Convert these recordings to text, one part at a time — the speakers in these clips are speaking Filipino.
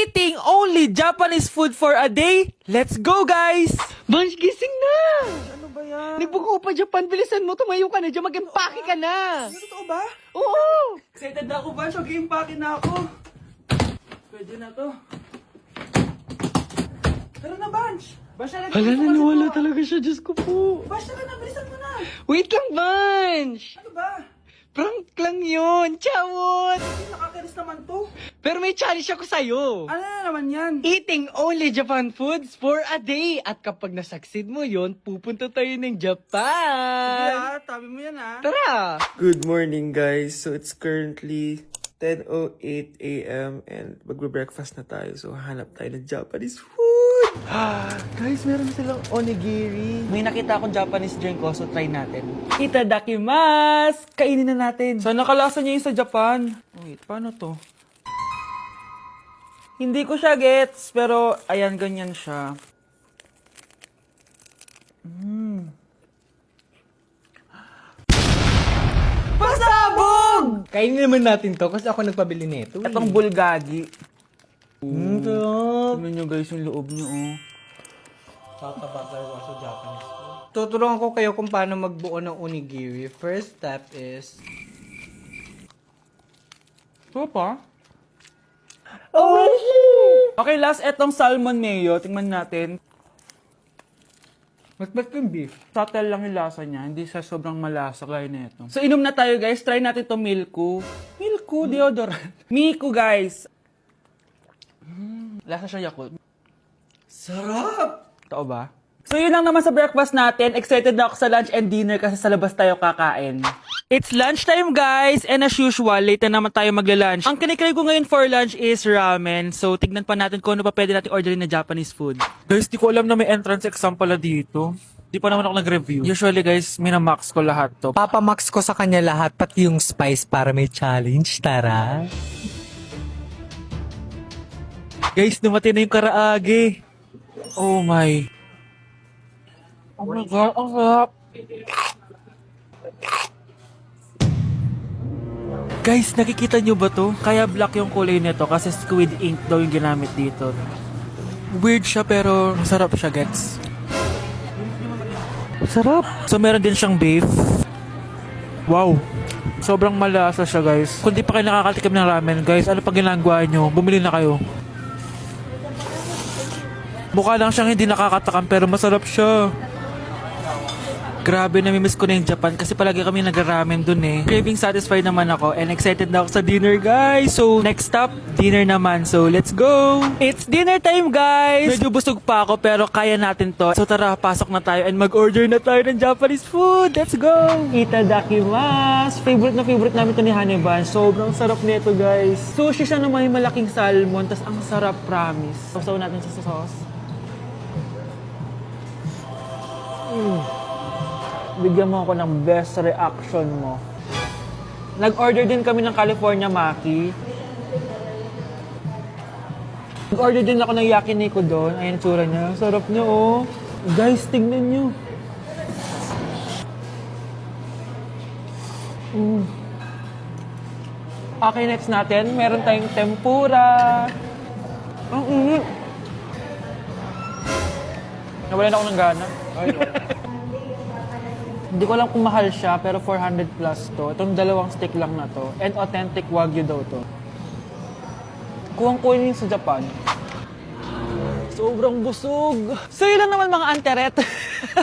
Eating only Japanese food for a day? Let's go, guys! Vansh, gising na! Ano ba yan? Nagbuko pa Japan, bilisan mo, tumayo ka na dyan, mag-empake ka na! Totoo ba? Oo! Excited na ako, Vansh. Mag-iimpakin na ako. Pwede na to. Tara na, Vansh. Vansh, Hala, naniwala talaga siya, Diyos ko po. Vansh, tara na. Bilisan mo na. Wait lang, Vansh! Ano ba? Prank lang yun, chawot! Nakakainis naman to. Pero may challenge ako sa'yo. Ano na naman yan? Eating only Japan foods for a day. At kapag nasucceed mo yon, pupunta tayo ng Japan. Yeah, tabi mo yan, ha? Tara! Good morning, guys. So it's currently 10:08 a.m. and magbe-breakfast na tayo. So hanap tayo ng Japanese food. Guys, meron silang onigiri. May nakita akong Japanese drink ko, so try natin. Itadakimasu! Kainin na natin. Sana kalasa niya yung sa Japan. Wait, paano to? Hindi ko siya gets, pero ayan, ganyan siya. Pasabog! Kainin naman natin to kasi ako nagpabili nito. Itong bulgagi. Sarap. Tignan nyo guys yung loob nyo, oh. Tuturuan ko kayo kung paano magbuo ng onigiri. First step is... Ito pa? Oh, Okay, last etong salmon mayo. Tingnan natin. mas yung beef. Subtle lang yung lasa niya. Hindi siya sobrang malasa gaya nito. So, inom na tayo, guys. Try natin to Milku. Milku, deodorant. Miku, guys. Lasa siya Yakult. Sarap! Totoo ba? So, yun lang naman sa breakfast natin. Excited na ako sa lunch and dinner kasi sa labas tayo kakain. It's lunchtime, guys. And as usual, late na naman tayo magla-lunch. Ang kinikrave ko ngayon for lunch is ramen. So, tignan pa natin kung ano pa pwede natin orderin na Japanese food. Guys, di ko alam na may entrance exam pala dito. Di pa naman ako nag-review. Usually, guys, minamax ko lahat to. Papamax ko sa kanya lahat, pati yung spice para may challenge, tara. Guys, dumating na yung karaage. Oh my. Oh my God, ang sarap. Guys, nakikita nyo ba to? Kaya black yung kulay nito kasi squid ink daw yung ginamit dito. Weird siya pero masarap siya, gets. Sarap. So meron din siyang beef. Wow. Sobrang malasa siya, guys. Kung di pa kayo nakakatikim ng ramen, guys, ano pa ginagawa nyo? Bumili na kayo. Mukha lang siyang hindi nakakatakam pero masarap siya. Grabe, namimiss ko na yung Japan kasi palagi kami nag-ramen dun eh. Craving satisfied naman ako and excited na ako sa dinner, guys. So, next stop, dinner naman. So, let's go! It's dinner time, guys! Medyo busog pa ako pero kaya natin to. So, tara, pasok na tayo and mag-order na tayo ng Japanese food. Let's go! Itadakimasu! Favorite namin to ni Haniban. Sobrang sarap nito, guys. Sushi siya na may malaking salmon. Tas ang sarap, promise. Sausaw natin sa sauce. Bigyan mo ako ng best reaction mo. Nag-order din kami ng California Maki. Nag-order din ako ng yakiniku doon. Ayan tsura niya. Sarap niya, oh. Guys, tignan niyo. Okay, next natin. Meron tayong tempura. Ang init. Nawalan ako ng gana. Hindi ko alam kung mahal siya, pero 400 plus to. Itong dalawang stick lang na to. And authentic Wagyu daw to. Kuwang-kuwin yun sa Japan. Sobrang busog. So yun lang naman mga anteret.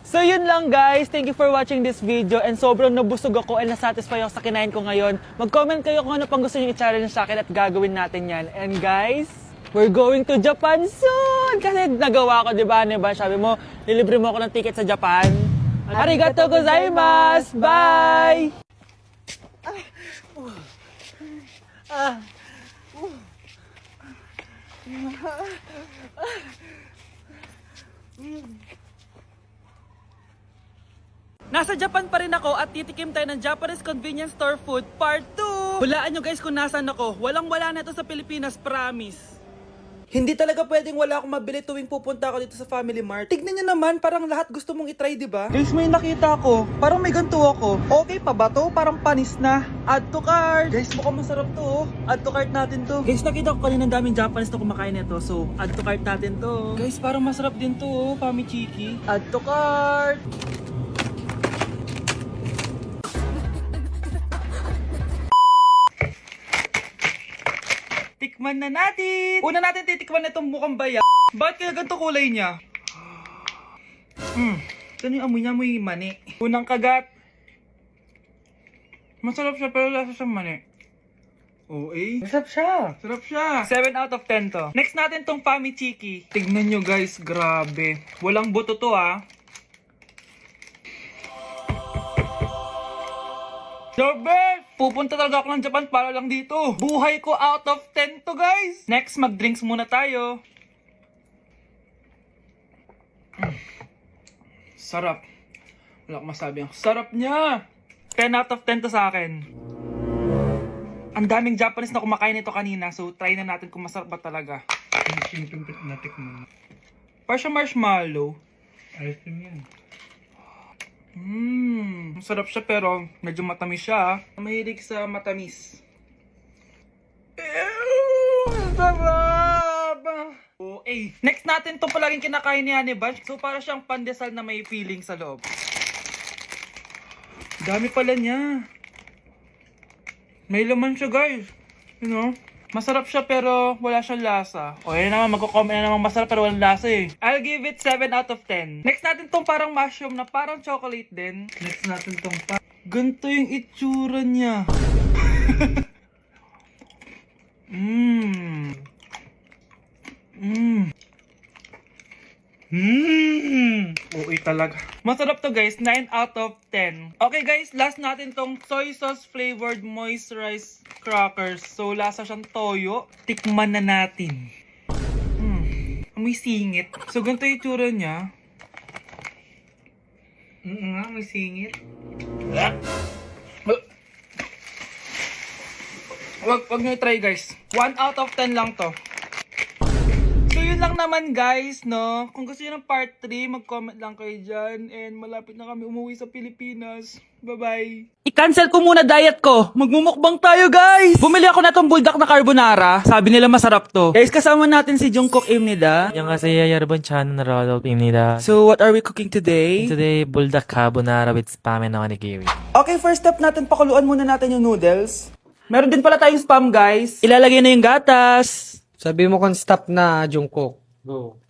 So yun lang, guys. Thank you for watching this video. And sobrang nabusog ako and nasatisfy ako sa kinain ko ngayon. Mag-comment kayo kung ano pang gusto nyo i-challenge sa akin at gagawin natin yan. And guys, we're going to Japan soon! Kasi nagawa ko, di ba? Sabi mo, nilibre mo ako ng ticket sa Japan. Arigatou gozaimasu! Bye! Nasa Japan pa rin ako at titikim tayo ng Japanese convenience store food part 2! Hulaan nyo guys kung nasan ako. Walang-wala na ito sa Pilipinas, promise. Hindi talaga pwedeng wala akong mabili tuwing pupunta ako dito sa Family Mart. Tignan nyo naman, parang lahat gusto mong itry, di ba? Guys, may nakita ko. Parang may ganito ako. Okay pa ba to? Parang panis na. Add to cart. Guys, mukhang masarap to. Oh. Add to cart natin to. Guys, nakita ko kanina daming Japanese na kumakain nito. So, add to cart natin to. Guys, parang masarap din to. Oh. Pamichiki. Add to cart. Tikman na natin! Una natin titikman na itong mukhang baya. Bakit kaya ganito kulay niya? Ito yung amoy niya, amoy mani. Unang kagat. Masarap siya pero lasa sa mani. Oo eh. Masarap siya. Sarap siya. 7 out of 10 to. Next natin tong Pamichiki. Tignan nyo guys, grabe. Walang buto to ah. The best! Pupunta talaga ako ng Japan para lang dito. Buhay ko out of 10 to guys. Next, mag-drinks muna tayo. Sarap. Wala akong masabi. Ang sarap niya. 10 out of 10 to sa akin. Ang daming Japanese na kumakain nito kanina. So, try na natin kung masarap ba talaga. Simpleng natikman. Para siya marshmallow. Ayos din yan. Masarap siya pero medyo matamis siya. Mahilig sa matamis. Sarap! Oh, next natin itong palaging kinakain ni Honey Bunch. So para siyang pandesal na may feeling sa loob. Dami pala niya. May laman siya guys. You know? Masarap siya pero wala siyang lasa. O yun naman, magko-comment na naman masarap pero walang lasa eh. I'll give it 7 out of 10. Next natin tong parang mushroom na parang chocolate din. Next natin tong Ganito yung itsura niya. Okay talaga. Masarap to guys, 9 out of 10. Okay guys, last natin tong soy sauce flavored moisturized crackers. So lasa siyang toyo. Tikman na natin. Amoy singit. So ganito yung itsura niya. nga, may singit. Wag nyo try guys. 1 out of 10 lang to. So yun lang naman guys, no? Kung gusto nyo ng part 3, mag-comment lang kayo dyan. And malapit na kami umuwi sa Pilipinas. Bye-bye. I-cancel ko muna diet ko. Magmumukbang tayo guys. Bumili ako na tong buldak na carbonara. Sabi nila masarap to. Guys, kasama natin si Jungkook Imnida. 안녕하세요 여러분 저는 로드입니다. So what are we cooking today? Today buldak carbonara with spam and onigiri. Okay, first step natin, pakuluan muna natin yung noodles. Meron din pala tayong spam guys. Ilalagay na yung gatas. Sabi mo kung stop na, Jungkook. Go.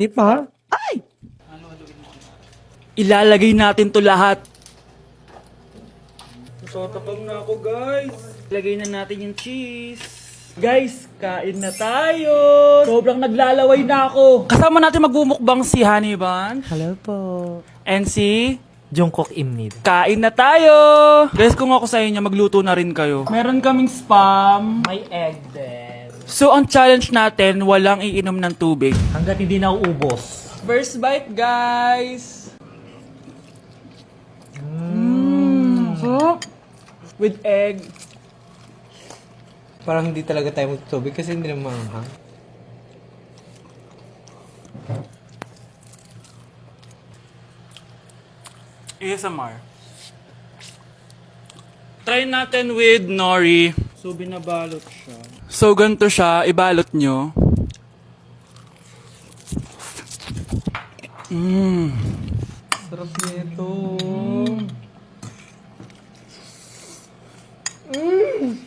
Di pa? Ilalagay natin to lahat. Tatakam na ako guys. Ilagay na natin yung cheese. Guys, kain na tayo. Sobrang naglalaway na ako. Kasama natin magbumukbang si Honey Bunch. Hello po. And si Jungkook입니다. kain na tayo. Guys, kung ako sa inyo, magluto na rin kayo. Meron kaming spam. May egg din. So, ang challenge natin, walang iinom ng tubig. Hanggat hindi na uubos. First bite, guys. Sarap. With egg. Parang hindi talaga tayo magtubig kasi hindi naman maanghang. ASMR. Try natin with nori. So, binabalot siya. So, ganito siya. Ibalot nyo. Sarap nito.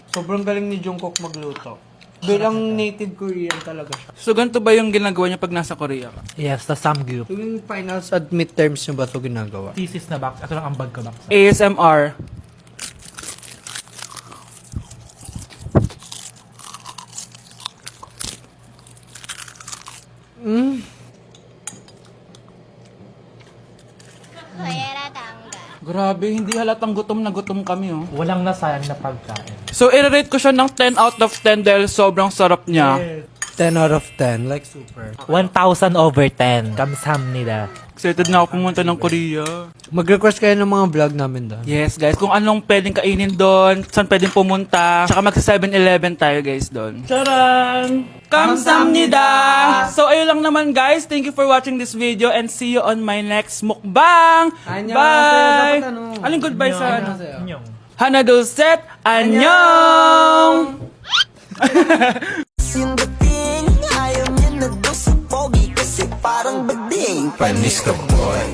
Sobrang galing ni Jungkook magluto. Bilang native Korean talaga siya. So, ganito ba yung ginagawa niya pag nasa Korea ka? Yes, the samgyup. Tuwing finals at midterms nyo ba ito ginagawa? Thesis na box. Ito lang ang bag ko box. ASMR. Grabe, hindi halatang gutom na gutom kami, oh. Walang nasayang na pagkain. So, i-rate ko siya ng 10 out of 10 dahil sobrang sarap niya. 10 out of 10. Like, super. 1,000 over 10. Kamsamnida. Excited na ako pumunta ng Korea. Mag-request kayo ng mga vlog namin doon. Yes, guys. Kung anong pwedeng kainin doon, saan pwedeng pumunta. Tsaka magsa 7-Eleven tayo, guys, doon. Charan! Kamsamnida! So, ayun lang naman, guys. Thank you for watching this video and see you on my next mukbang! Bye! Aling goodbye sa ano? Hana Dulcet! Annyeong! Sindating, ayaw niya na doon sa pogi kasi parang bading. Panis ka boy.